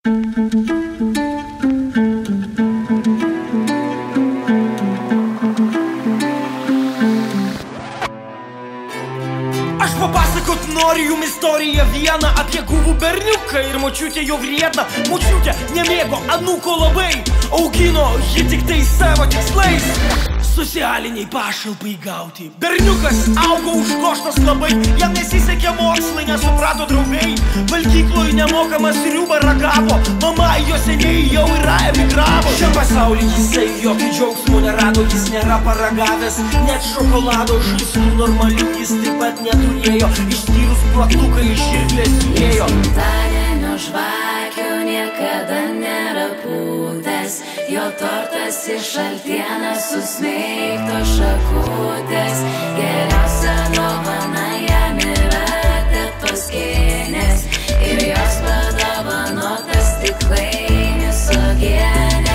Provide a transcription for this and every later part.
Aš papasakot noriu jum istoriją vieną apie guvų berniuką ir močiutę jo vriedną. Močiutė nemėgo anūko labai, augino jį tik tai savo tikslais socialiniai pašalpai gauti. Berniukas augo užgoštas labai, jam nesisekė mokslai, nesuprato draugai. Valgykloj nemokamas sriubą ragavo, mama jo seniai jau yra emigravo. Šiam pasauly jisai jokio džiaugsmo nerado, jis nėra paragavęs net šokolado žaislų normalių jis taip pat neturėjo, išskyrus plaktuką iš žirklės įėjo. Gimtadienio žvakių niekada nėra pūtęs, jo tortas iš šaltienos susmeigtos šakutės. Geriausia dovana jam yra tetos gėlės ir jos padovanotas stiklainis uogienės.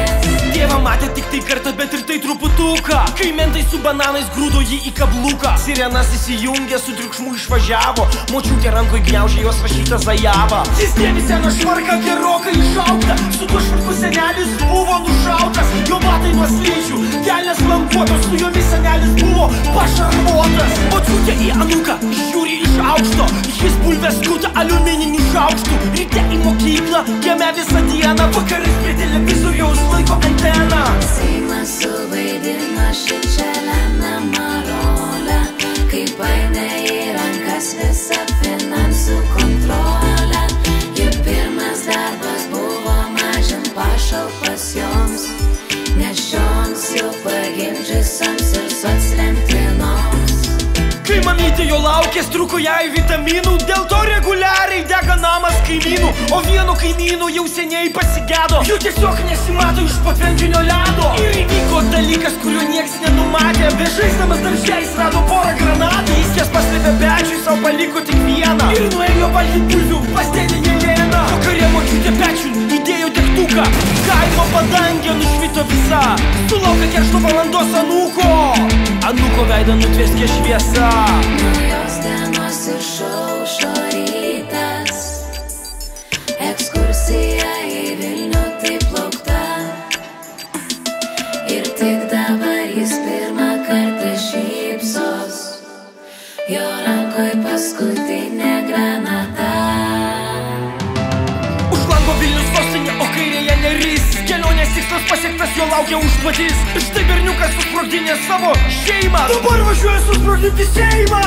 Tėvą matė tik tai kartą, bet ir tai truputuką, kai mentai su bananais grūdo jį į kabluką. Sirenas įsijungė, su triukšmu išvažiavo, močiutė rankoj gniaužė jos rašytą Zajavą. Jis dėvi seną švarką gerokai išaugtą, su tuo švarku senelis buvo nušautas. Jo batai nuo slidžių, kelnės lankuotos, su jomis senelis buvo pašarvotas. Močiutė į anūką žiūri iš aukšto, jis bulves skuta aliumininiu šaukštu. Ryte į mokyklą, kieme visą dieną, vakarais prie televizoriaus laiko anteną. Seimas suvaidino šičia lemiamą rolę, kai paėmė į rankas visą finansų kontrolę. Jų pirmas darbas buvo mažint pašalpas joms, nes šioms jau pagimdžiusioms ir socremtinoms. Kai mamytė jo laukės, truko jai vitaminų, dėl to reguliariai dega namas kaimynų. O vieno kaimynų jau seniai pasigedo, jų tiesiog nesimato iš patvenkinio ledo. Ir įvyko dalykas, kurio nieks nenumatė, bežaisdamas darželiais rado porą granatų. Jis jas paslėpė pečiui, savo paliko tik vieną ir nuėjo valgyti bulvių pas dėdę Jeleną. Vakare močiutė pečiun įdėjo degtuką, kaimo padangė nušvito visa. Sulaukė keršto valandos anūko, anūko veidą nutvėskė šviesa. Naujos dienos išaušo rytas, ekskursija į Vilnių taip laukta. Ir tik dabar jis pirmą kartą šypsos, jo rankoj paskutinė granata. Už lango Vilnius sostinė, o kairėje Neris. Kelionės tikslas pasiektas, jo laukia užduotis. Štai berniukas susprogdinė savo šeimą, dabar važiuoja susprogdinti Seimą.